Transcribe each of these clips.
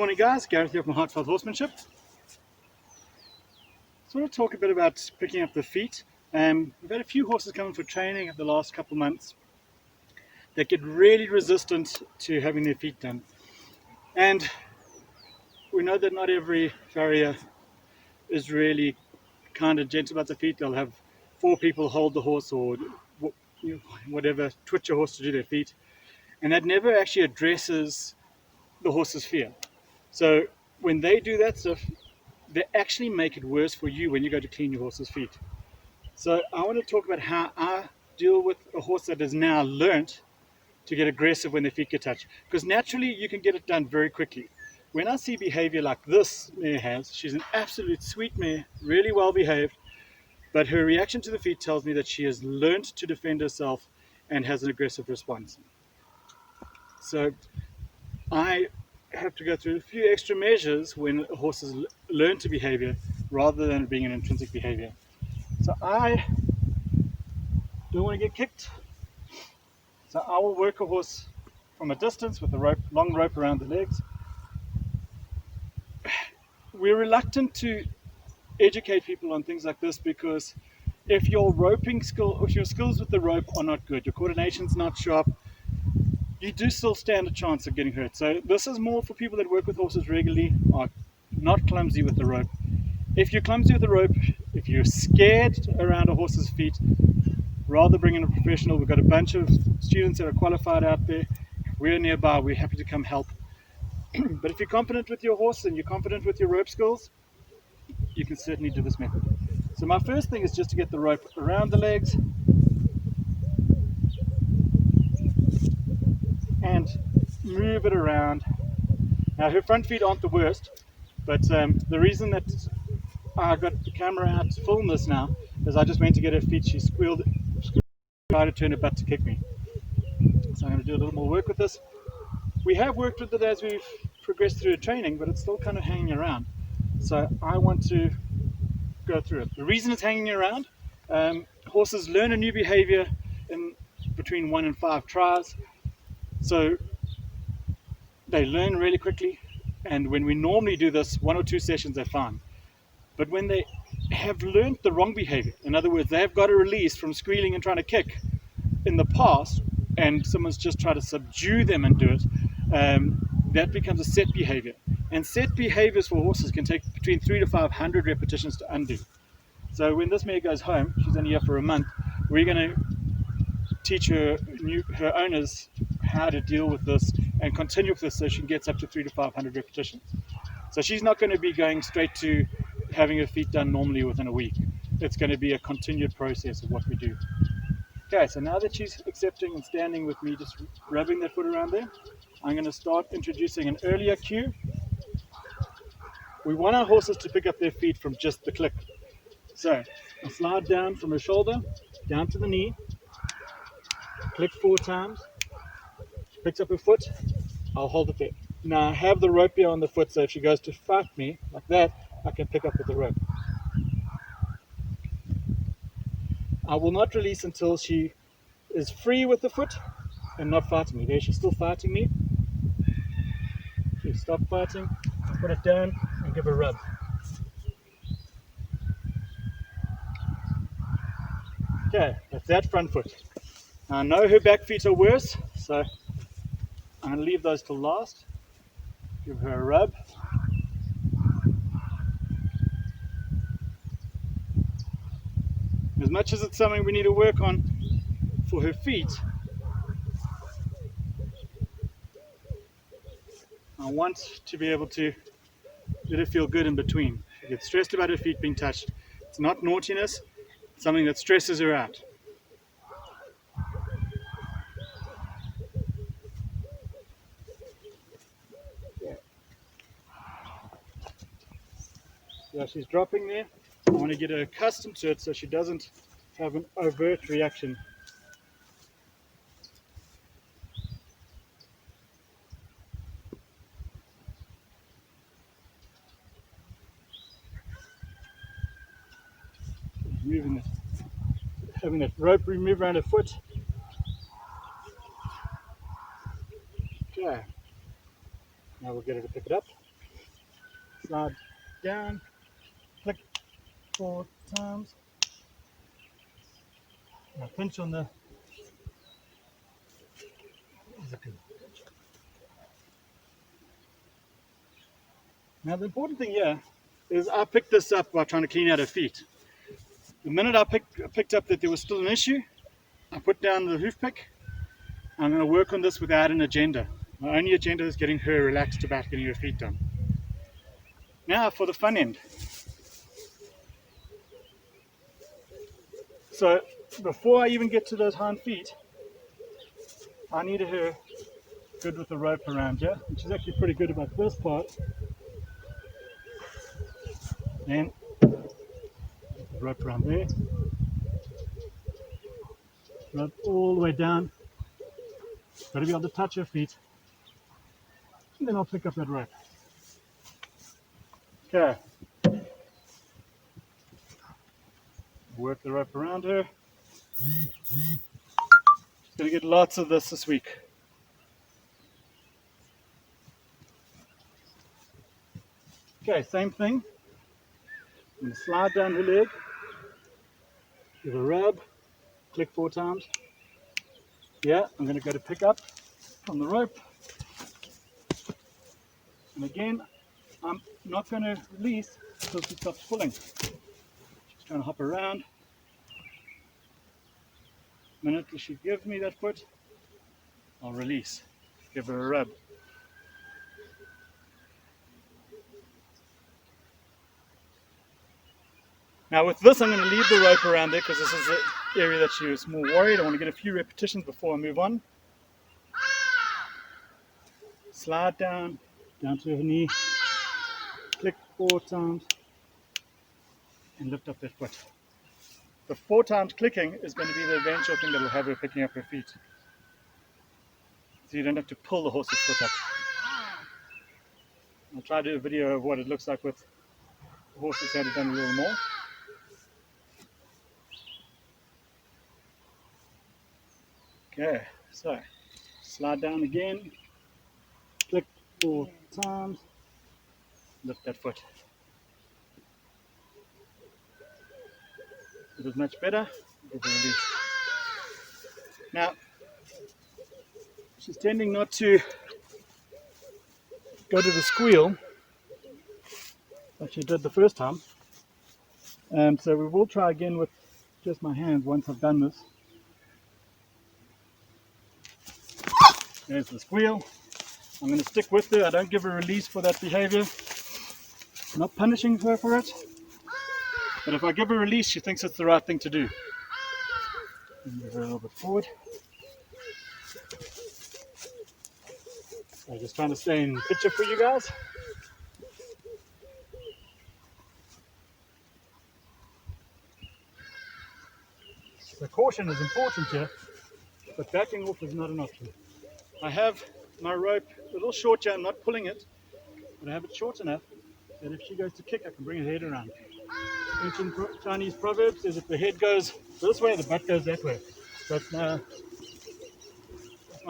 Morning guys, Gareth here from Heartfelt Horsemanship. So I want to talk a bit about picking up the feet. We've had a few horses coming for training in the last couple of months that get really resistant to having their feet done. And we know that not every farrier is really kind and gentle about the feet. They'll have 4 people hold the horse or whatever, twitch a horse to do their feet. And that never actually addresses the horse's fear. So when they do that stuff, they actually make it worse for you when you go to clean your horse's feet. So I want to talk about how I deal with a horse that has now learnt to get aggressive when their feet get touched. Because naturally you can get it done very quickly. When I see behavior like this mare has, she's an absolute sweet mare, really well behaved, but her reaction to the feet tells me that she has learnt to defend herself and has an aggressive response. So I have to go through a few extra measures when horses learn to behavior rather than being an intrinsic behavior. So I don't want to get kicked. So I will work a horse from a distance with a rope, long rope around the legs. We're reluctant to educate people on things like this because if your roping skill, if your skills with the rope are not good, your coordination's not sharp, you do still stand a chance of getting hurt. So this is more for people that work with horses regularly, are not clumsy with the rope. If you're clumsy with the rope, if you're scared around a horse's feet, rather bring in a professional. We've got a bunch of students that are qualified out there. If we're nearby, we're happy to come help. But if you're confident with your horse and you're confident with your rope skills, you can certainly do this method. So my first thing is just to get the rope around the legs and move it around. Now her front feet aren't the worst, but the reason that I got the camera out to film this now is I just went to get her feet. She squealed, tried to turn her butt to kick me. So I'm going to do a little more work with this. We have worked with it as we've progressed through the training, but it's still kind of hanging around. So I want to go through it. The reason it's hanging around, horses learn a new behavior in between 1 and 5 tries. So they learn really quickly, and when we normally do this 1 or 2 sessions, they're fine. But when they have learned the wrong behavior, in other words, they've got a release from squealing and trying to kick in the past, and someone's just tried to subdue them and do it, that becomes a set behavior. And set behaviors for horses can take between 300 to 500 repetitions to undo. So when this mare goes home, she's only here for a month, we're going to teach her owners how to deal with this and continue with this so she gets up to 300 to 500 repetitions. So she's not going to be going straight to having her feet done normally within a week. It's going to be a continued process of what we do. Okay, so now that she's accepting and standing with me, just rubbing that foot around there, I'm going to start introducing an earlier cue. We want our horses to pick up their feet from just the click. So I'll slide down from her shoulder, down to the knee, click 4 times, she picks up her foot, I'll hold it there. Now I have the rope here on the foot, so if she goes to fight me like that, I can pick up with the rope. I will not release until she is free with the foot and not fighting me. There, she's still fighting me. She stop fighting, put it down and give a rub. Okay, that's that front foot. Now I know her back feet are worse, so I'm going to leave those till last. Give her a rub. As much as it's something we need to work on for her feet, I want to be able to let her feel good in between. She gets stressed about her feet being touched. It's not naughtiness, it's something that stresses her out. So she's dropping there. I want to get her accustomed to it so she doesn't have an overt reaction. Moving it, having that rope removed around her foot. Okay. Now we'll get her to pick it up. slide down, click 4 times. Now pinch on the Now the important thing here is I picked this up while trying to clean out her feet. The minute I picked up that there was still an issue, I put down the hoof pick. I'm going to work on this without an agenda. My only agenda is getting her relaxed about getting her feet done. Now for the fun end. So before I even get to those hind feet, I needed her good with the rope around here, and she's actually pretty good about this part. Then the rope around there, rope all the way down. Got to be able to touch her feet, and then I'll pick up that rope. Okay. Work the rope around her. She's going to get lots of this week. Okay, same thing. I'm going to slide down her leg, give a rub, click 4 times. Yeah, I'm going to go to pick up from the rope. And again, I'm not going to release until she stops pulling. She's trying to hop around. The minute she gives me that foot, I'll release. Give her a rub. Now with this, I'm going to leave the rope around there because this is the area that she was more worried. I want to get a few repetitions before I move on. Slide down to her knee, click 4 times, and lift up that foot. The 4 times clicking is going to be the eventual thing that will have her picking up her feet. So you don't have to pull the horse's foot up. I'll try to do a video of what it looks like with the horses had it done a little more. Okay, so slide down again, click 4 times, lift that foot. It is much better. Give her a release. Now, she's tending not to go to the squeal like she did the first time. So we will try again with just my hands once I've done this. There's the squeal. I'm going to stick with her. I don't give her a release for that behavior. I'm not punishing her for it. But if I give her a release, she thinks it's the right thing to do. Move her a little bit forward. I'm just trying to stay in picture for you guys. The caution is important here, but backing off is not an option. I have my rope a little short here. I'm not pulling it, but I have it short enough that if she goes to kick, I can bring her head around. Ancient Chinese proverb says if the head goes this way, the butt goes that way. That's my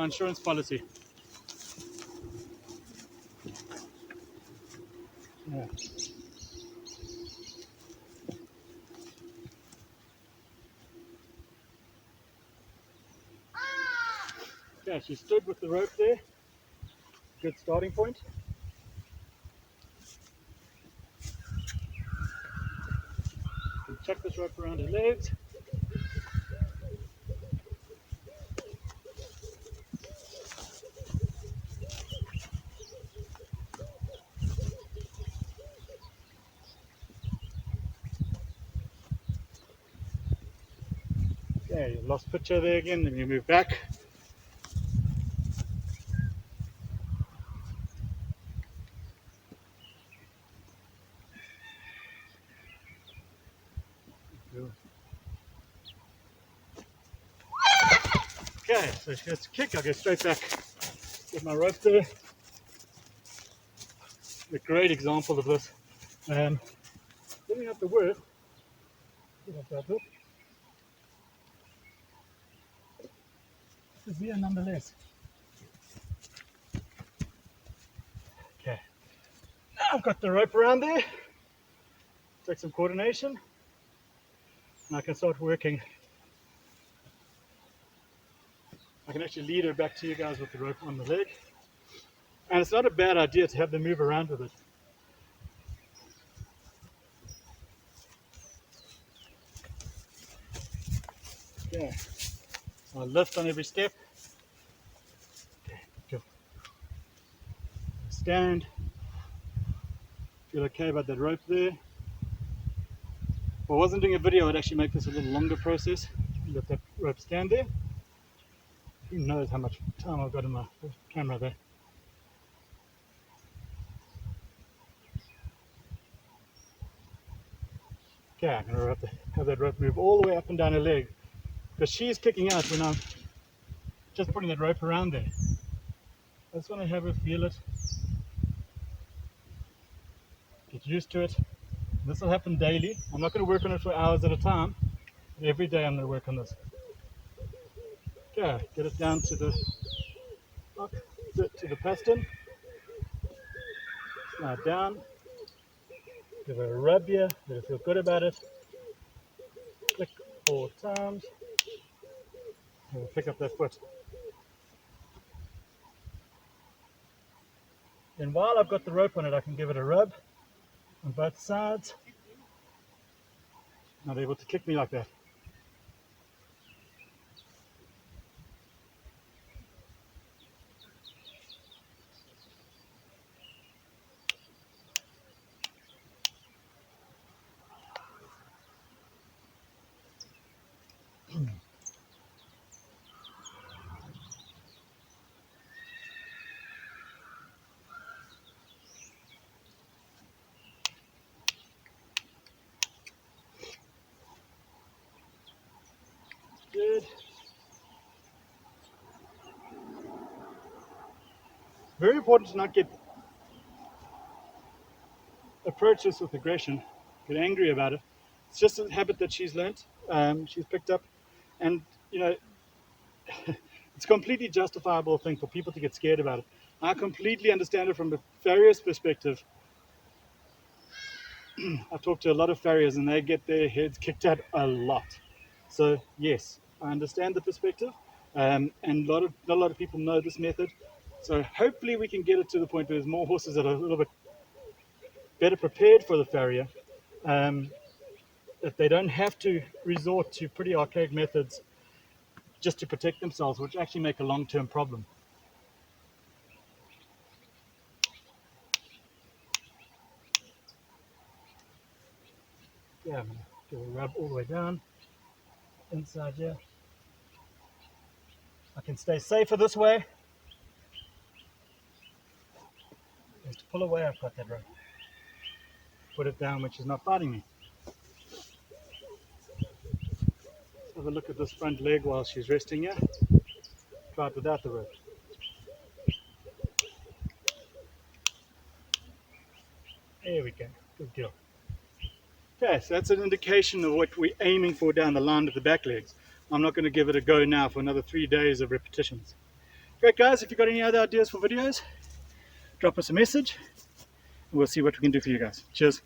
insurance policy. Yeah. Okay, she stood with the rope there. Good starting point. Chuck this rope around her legs. Okay, you lost picture there again, then you move back. Okay, so she has to kick, I'll go straight back. Get my rope there. A great example of this. Didn't have to work. Severe nonetheless. Okay. I've got the rope around there. Take some coordination, and I can start working. I can actually lead her back to you guys with the rope on the leg. And it's not a bad idea to have them move around with it. Okay, so I lift on every step. Okay, go. Stand. Feel okay about that rope there. If I wasn't doing a video, I'd actually make this a little longer process. Let that rope stand there. Who knows how much time I've got in my camera there. Okay, I'm going to have that rope move all the way up and down her leg, because she's kicking out when I'm just putting that rope around there. I just want to have her feel it, get used to it. This will happen daily. I'm not going to work on it for hours at a time, but every day I'm going to work on this. Okay, get it down to the lock, to the piston. Slide down. Give her a rub here. Let her feel good about it. Click 4 times. And we'll pick up that foot. Then while I've got the rope on it, I can give it a rub on both sides. Not able to kick me like that. Good. Very important to not approach this with aggression, get angry about it. It's just a habit that she's learnt, she's picked up, and you know, it's a completely justifiable thing for people to get scared about it. I completely understand it from a farrier's perspective. I've talked to a lot of farriers and they get their heads kicked at a lot. So yes, I understand the perspective, and not a lot of people know this method. So hopefully we can get it to the point where there's more horses that are a little bit better prepared for the farrier, that they don't have to resort to pretty archaic methods just to protect themselves, which actually make a long-term problem. Yeah, I'm going to give a rub all the way down, inside here. I can stay safer this way. Just to pull away, I've got that rope. Put it down when she's not biting me. Let's have a look at this front leg while she's resting here. Try it without the rope. There we go. Good deal. Okay, so that's an indication of what we're aiming for down the line of the back legs. I'm not going to give it a go now for another 3 days of repetitions. Great guys, if you've got any other ideas for videos, drop us a message and we'll see what we can do for you guys. Cheers.